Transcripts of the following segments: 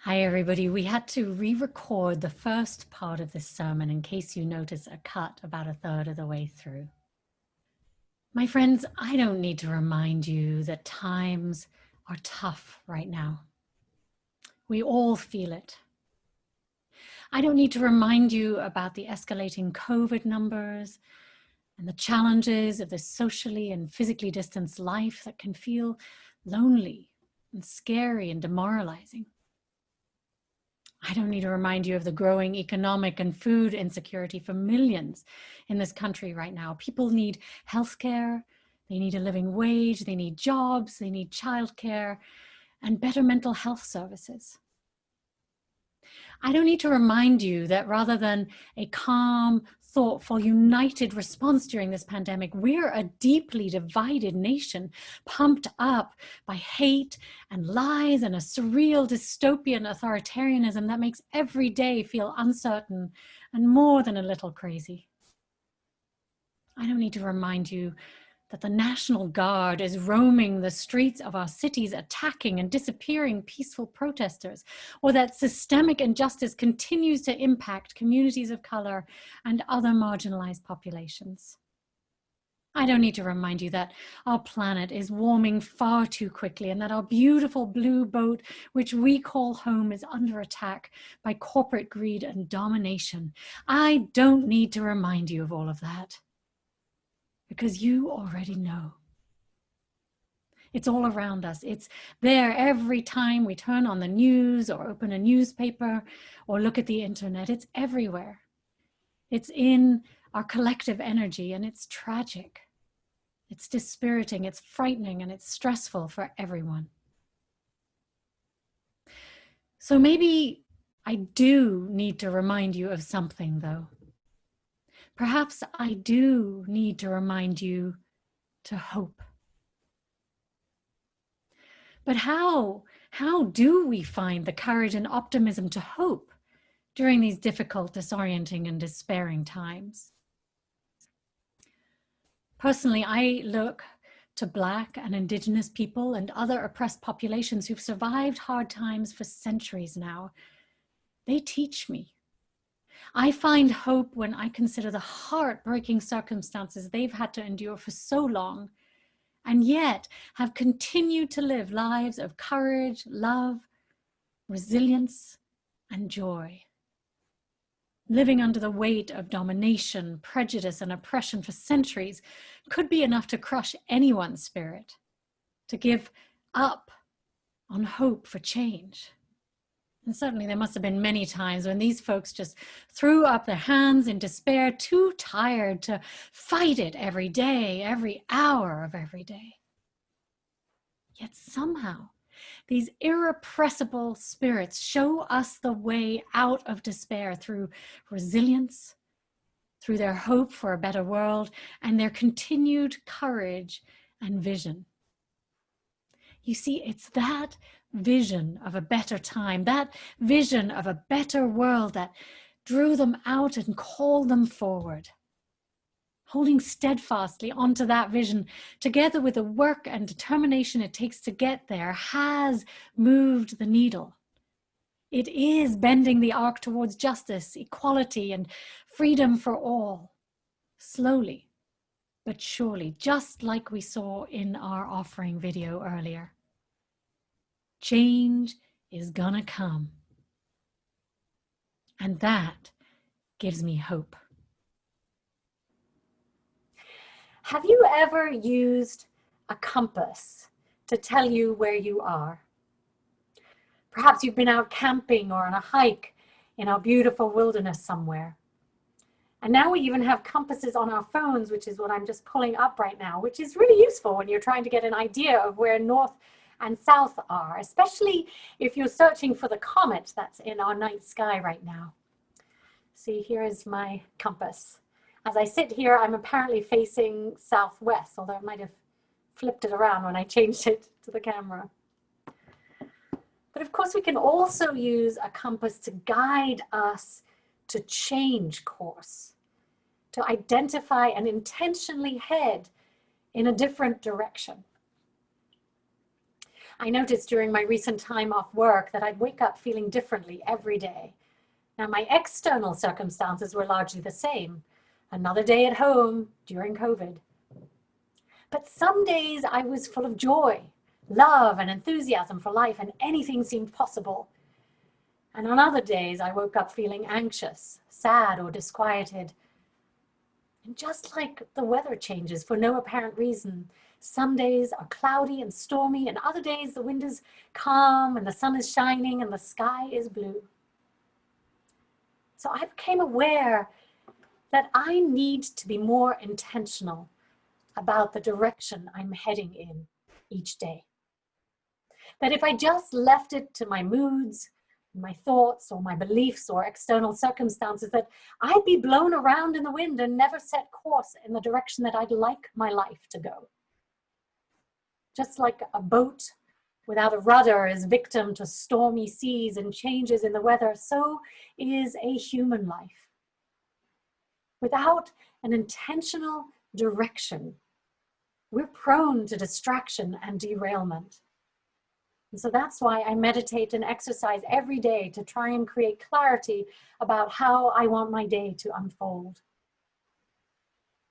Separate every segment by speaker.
Speaker 1: Hi, everybody. We had to re-record the first part of this sermon in case you notice a cut about a third of the way through. My friends, I don't need to remind you that times are tough right now. We all feel it. I don't need to remind you about the escalating COVID numbers and the challenges of this socially and physically distanced life that can feel lonely and scary and demoralizing. I don't need to remind you of the growing economic and food insecurity for millions in this country right now. People need healthcare, they need a living wage, they need jobs, they need childcare, and better mental health services. I don't need to remind you that rather than a calm, thoughtful, united response during this pandemic, we're a deeply divided nation, pumped up by hate and lies and a surreal dystopian authoritarianism that makes every day feel uncertain and more than a little crazy. I don't need to remind you that the National Guard is roaming the streets of our cities, attacking and disappearing peaceful protesters, or that systemic injustice continues to impact communities of color and other marginalized populations. I don't need to remind you that our planet is warming far too quickly and that our beautiful blue boat, which we call home, is under attack by corporate greed and domination. I don't need to remind you of all of that, because you already know. It's all around us. It's there every time we turn on the news or open a newspaper or look at the internet. It's everywhere. It's in our collective energy, and it's tragic. It's dispiriting, it's frightening, and it's stressful for everyone. So maybe I do need to remind you of something, though. Perhaps I do need to remind you to hope. But how do we find the courage and optimism to hope during these difficult, disorienting, and despairing times? Personally, I look to Black and Indigenous people and other oppressed populations who've survived hard times for centuries now. They teach me. I find hope when I consider the heartbreaking circumstances they've had to endure for so long, and yet have continued to live lives of courage, love, resilience, and joy. Living under the weight of domination, prejudice, and oppression for centuries could be enough to crush anyone's spirit, to give up on hope for change. And certainly there must have been many times when these folks just threw up their hands in despair, too tired to fight it every day, every hour of every day. Yet somehow, these irrepressible spirits show us the way out of despair through resilience, through their hope for a better world, and their continued courage and vision. You see, it's that vision of a better time, that vision of a better world that drew them out and called them forward. Holding steadfastly onto that vision, together with the work and determination it takes to get there, has moved the needle. It is bending the arc towards justice, equality, and freedom for all, slowly but surely, just like we saw in our offering video earlier. Change is gonna come. And that gives me hope. Have you ever used a compass to tell you where you are? Perhaps you've been out camping or on a hike in our beautiful wilderness somewhere. And now we even have compasses on our phones, which is what I'm just pulling up right now, which is really useful when you're trying to get an idea of where north and south are, especially if you're searching for the comet that's in our night sky right now. See, here is my compass. As I sit here, I'm apparently facing southwest, although I might have flipped it around when I changed it to the camera. But of course, we can also use a compass to guide us to change course, to identify and intentionally head in a different direction. I noticed during my recent time off work that I'd wake up feeling differently every day. Now, my external circumstances were largely the same. Another day at home during COVID. But some days I was full of joy, love, and enthusiasm for life, and anything seemed possible. And on other days, I woke up feeling anxious, sad, or disquieted. And just like the weather changes for no apparent reason, some days are cloudy and stormy, and other days the wind is calm and the sun is shining and the sky is blue. So I became aware that I need to be more intentional about the direction I'm heading in each day. That if I just left it to my moods, my thoughts, or my beliefs, or external circumstances, that I'd be blown around in the wind and never set course in the direction that I'd like my life to go. Just like a boat without a rudder is victim to stormy seas and changes in the weather, so is a human life. Without an intentional direction, we're prone to distraction and derailment. And so that's why I meditate and exercise every day to try and create clarity about how I want my day to unfold.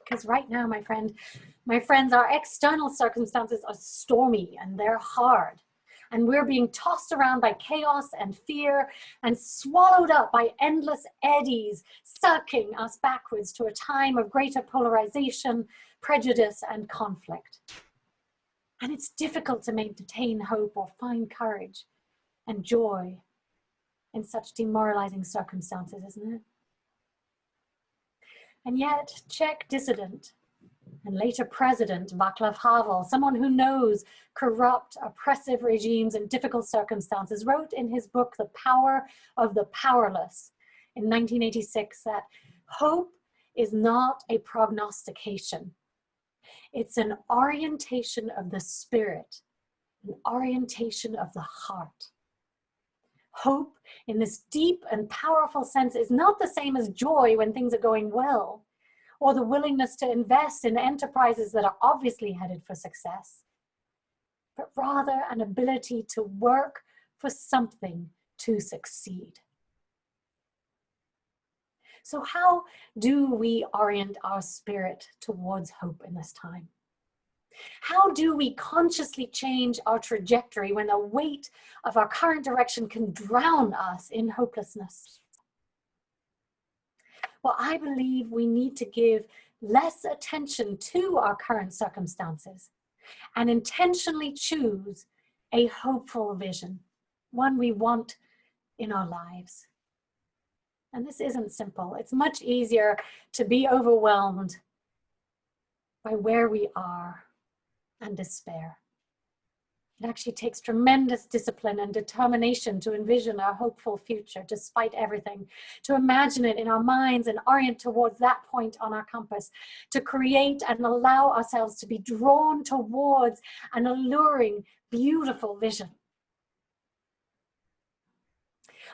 Speaker 1: Because right now, my friends, our external circumstances are stormy and they're hard. And we're being tossed around by chaos and fear and swallowed up by endless eddies, sucking us backwards to a time of greater polarization, prejudice, and conflict. And it's difficult to maintain hope or find courage and joy in such demoralizing circumstances, isn't it? And yet, Czech dissident and later president Vaclav Havel, someone who knows corrupt, oppressive regimes and difficult circumstances, wrote in his book, The Power of the Powerless, in 1986, that hope is not a prognostication. It's an orientation of the spirit, an orientation of the heart. Hope, in this deep and powerful sense, is not the same as joy when things are going well, or the willingness to invest in enterprises that are obviously headed for success, but rather an ability to work for something to succeed. So how do we orient our spirit towards hope in this time? How do we consciously change our trajectory when the weight of our current direction can drown us in hopelessness? Well, I believe we need to give less attention to our current circumstances and intentionally choose a hopeful vision, one we want in our lives. And this isn't simple. It's much easier to be overwhelmed by where we are and despair. It actually takes tremendous discipline and determination to envision a hopeful future despite everything, to imagine it in our minds and orient towards that point on our compass, to create and allow ourselves to be drawn towards an alluring, beautiful vision.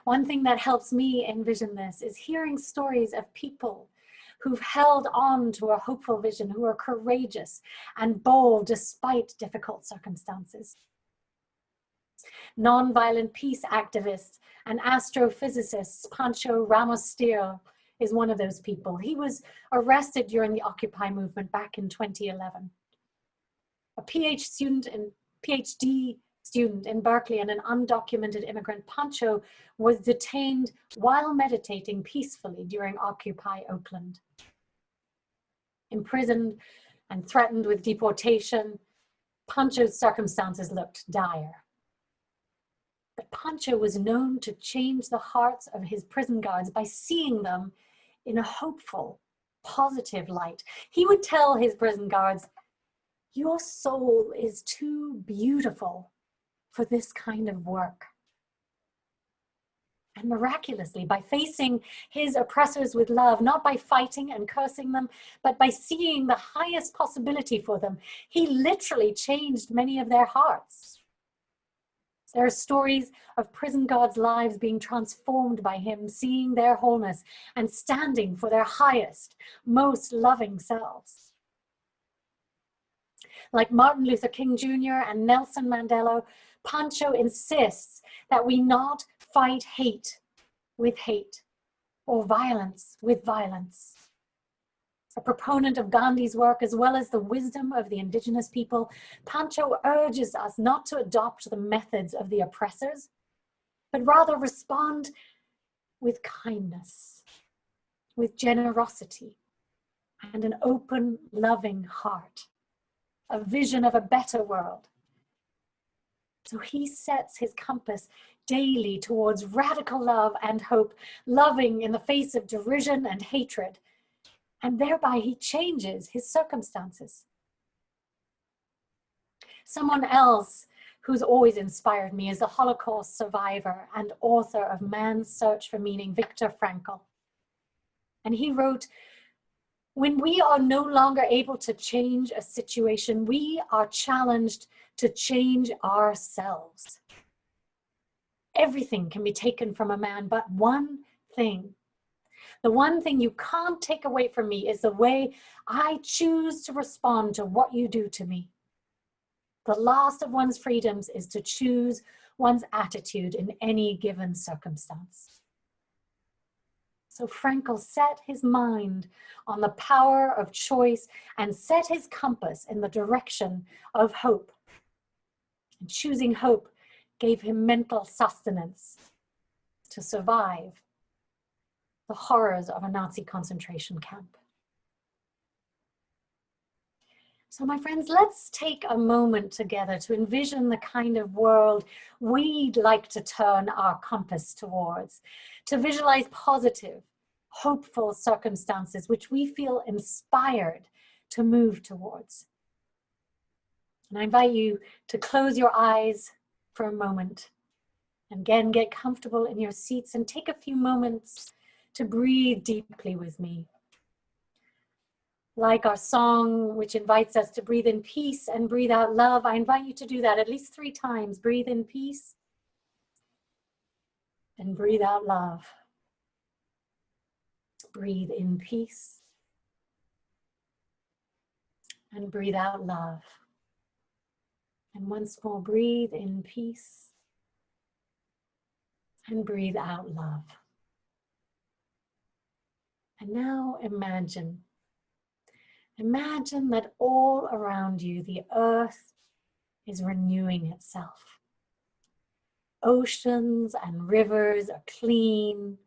Speaker 1: One thing that helps me envision this is hearing stories of people who've held on to a hopeful vision, who are courageous and bold despite difficult circumstances. Nonviolent peace activists and astrophysicists Pancho Ramos-Steele is one of those people. He was arrested during the Occupy movement back in 2011. A PhD student in Berkeley and an undocumented immigrant, Pancho was detained while meditating peacefully during Occupy Oakland. Imprisoned and threatened with deportation, Pancho's circumstances looked dire. But Pancho was known to change the hearts of his prison guards by seeing them in a hopeful, positive light. He would tell his prison guards, "Your soul is too beautiful for this kind of work." And miraculously, by facing his oppressors with love, not by fighting and cursing them, but by seeing the highest possibility for them, he literally changed many of their hearts. There are stories of prison guards' lives being transformed by him, seeing their wholeness and standing for their highest, most loving selves. Like Martin Luther King Jr. and Nelson Mandela, Pancho insists that we not fight hate with hate or violence with violence. A proponent of Gandhi's work as well as the wisdom of the indigenous people, Pancho urges us not to adopt the methods of the oppressors, but rather respond with kindness, with generosity, and an open, loving heart, a vision of a better world. So he sets his compass daily towards radical love and hope, loving in the face of derision and hatred, and thereby he changes his circumstances. Someone else who's always inspired me is a Holocaust survivor and author of Man's Search for Meaning, Viktor Frankl. And he wrote, "When we are no longer able to change a situation, we are challenged to change ourselves. Everything can be taken from a man, but one thing. The one thing you can't take away from me is the way I choose to respond to what you do to me. The last of one's freedoms is to choose one's attitude in any given circumstance." So Frankl set his mind on the power of choice and set his compass in the direction of hope. And choosing hope gave him mental sustenance to survive the horrors of a Nazi concentration camp. So my friends, let's take a moment together to envision the kind of world we'd like to turn our compass towards, to visualize positive, hopeful circumstances which we feel inspired to move towards. And I invite you to close your eyes for a moment. And again, get comfortable in your seats and take a few moments to breathe deeply with me. Like our song, which invites us to breathe in peace and breathe out love, I invite you to do that at least 3 times. Breathe in peace and breathe out love. Breathe in peace and breathe out love. And once more, breathe in peace and breathe out love. And now imagine that all around you, the earth is renewing itself. Oceans and rivers are clean.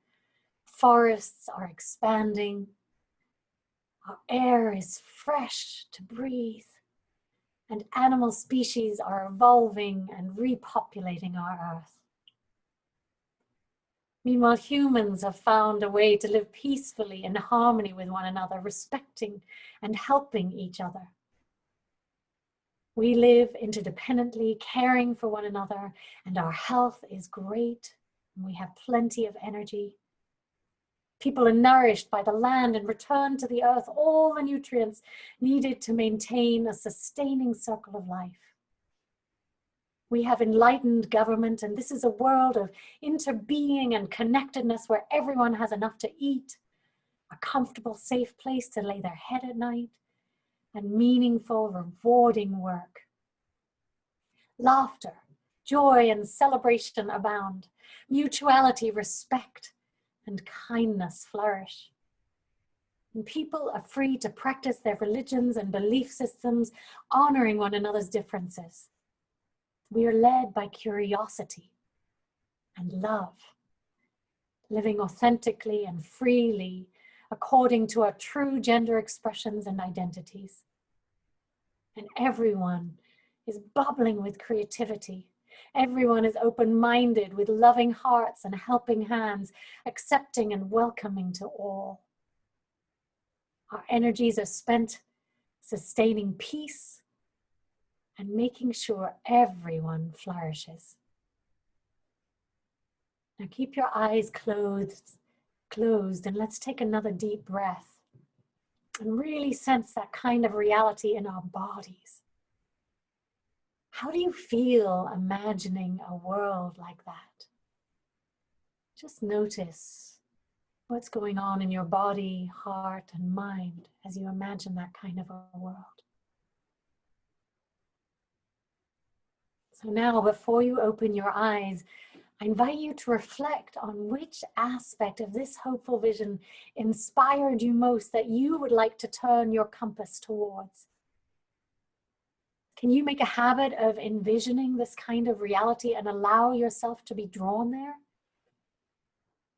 Speaker 1: Forests are expanding. Our air is fresh to breathe. And animal species are evolving and repopulating our earth. Meanwhile, humans have found a way to live peacefully in harmony with one another, respecting and helping each other. We live interdependently, caring for one another, and our health is great, and we have plenty of energy. People are nourished by the land and return to the earth all the nutrients needed to maintain a sustaining circle of life. We have enlightened government, and this is a world of interbeing and connectedness where everyone has enough to eat, a comfortable, safe place to lay their head at night, and meaningful, rewarding work. Laughter, joy, and celebration abound. Mutuality, respect, and kindness flourish. And people are free to practice their religions and belief systems, honoring one another's differences. We are led by curiosity and love, living authentically and freely according to our true gender expressions and identities. And everyone is bubbling with creativity. Everyone is open-minded with loving hearts and helping hands, accepting and welcoming to all. Our energies are spent sustaining peace and making sure everyone flourishes. Now keep your eyes closed, and let's take another deep breath and really sense that kind of reality in our bodies. How do you feel imagining a world like that? Just notice what's going on in your body, heart, and mind as you imagine that kind of a world. So now, before you open your eyes, I invite you to reflect on which aspect of this hopeful vision inspired you most that you would like to turn your compass towards. Can you make a habit of envisioning this kind of reality and allow yourself to be drawn there?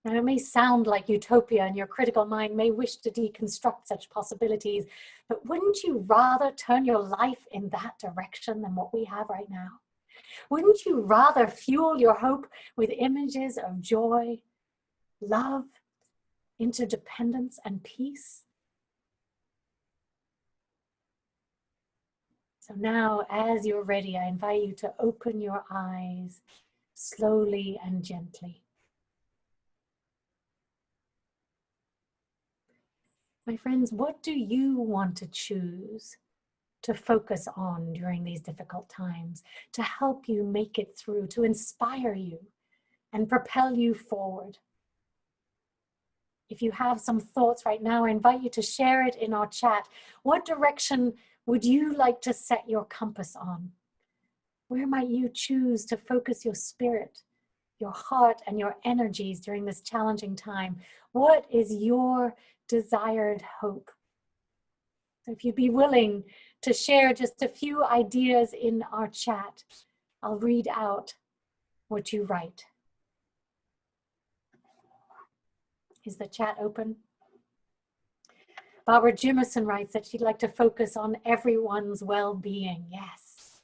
Speaker 1: Now, it may sound like utopia and your critical mind may wish to deconstruct such possibilities, but wouldn't you rather turn your life in that direction than what we have right now? Wouldn't you rather fuel your hope with images of joy, love, interdependence, and peace? So now, as you're ready, I invite you to open your eyes slowly and gently. My friends, what do you want to choose to focus on during these difficult times, to help you make it through, to inspire you and propel you forward? If you have some thoughts right now, I invite you to share it in our chat. What direction would you like to set your compass on? Where might you choose to focus your spirit, your heart, and your energies during this challenging time? What is your desired hope? So if you'd be willing to share just a few ideas in our chat, I'll read out what you write. Is the chat open? Barbara Jimerson writes that she'd like to focus on everyone's well-being. Yes.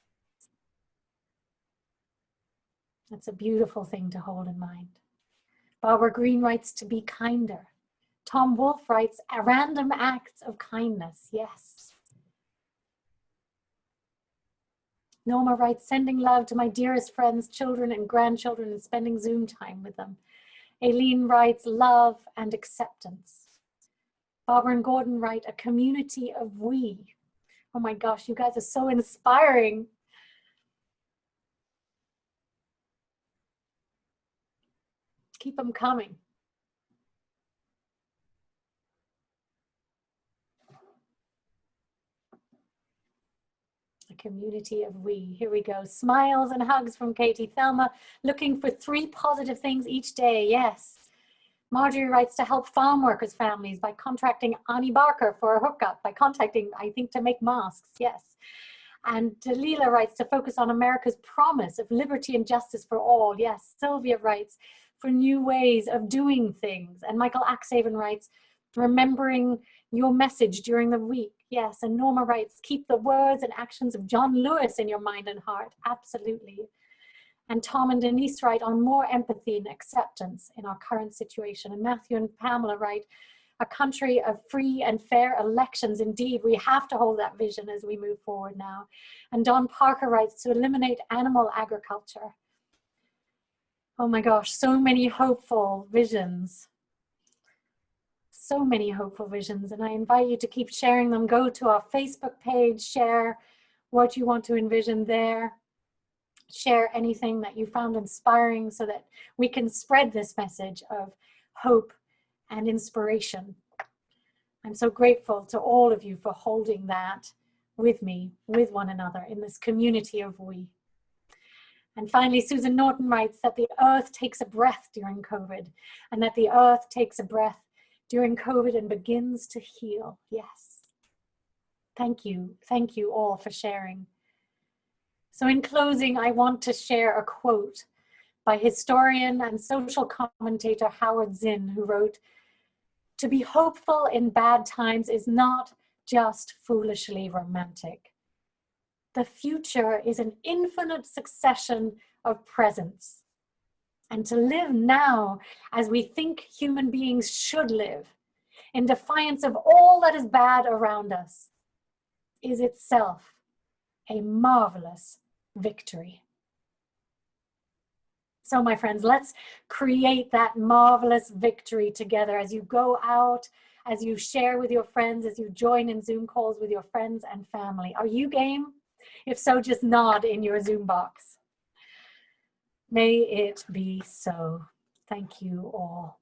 Speaker 1: That's a beautiful thing to hold in mind. Barbara Green writes to be kinder. Tom Wolfe writes, random acts of kindness. Yes. Norma writes, sending love to my dearest friends, children, and grandchildren and spending Zoom time with them. Aileen writes, love and acceptance. Barbara and Gordon write, a community of we. Oh my gosh, you guys are so inspiring. Keep them coming. A community of we. Here we go. Smiles and hugs from Katie. Thelma, looking for 3 positive things each day. Yes. Marjorie writes to help farm workers' families by contracting Annie Barker for a hookup, by contacting, I think, to make masks. Yes. And Dalila writes to focus on America's promise of liberty and justice for all. Yes. Sylvia writes for new ways of doing things. And Michael Axhaven writes, remembering your message during the week. Yes. And Norma writes, keep the words and actions of John Lewis in your mind and heart. Absolutely. And Tom and Denise write on more empathy and acceptance in our current situation. And Matthew and Pamela write, a country of free and fair elections. Indeed, we have to hold that vision as we move forward now. And Don Parker writes to eliminate animal agriculture. Oh my gosh, so many hopeful visions. So many hopeful visions. And I invite you to keep sharing them. Go to our Facebook page, share what you want to envision there. Share anything that you found inspiring so that we can spread this message of hope and inspiration. I'm so grateful to all of you for holding that with me, with one another in this community of we. And finally, Susan Norton writes that the earth takes a breath during COVID, and that the earth takes a breath during COVID and begins to heal. Yes. Thank you. Thank you all for sharing. So in closing, I want to share a quote by historian and social commentator Howard Zinn, who wrote, "To be hopeful in bad times is not just foolishly romantic. The future is an infinite succession of presents. And to live now as we think human beings should live, in defiance of all that is bad around us, is itself a marvelous victory." So my friends, let's create that marvelous victory together as you go out, as you share with your friends, as you join in Zoom calls with your friends and family. Are you game? If so, just nod in your Zoom box. May it be so. Thank you all.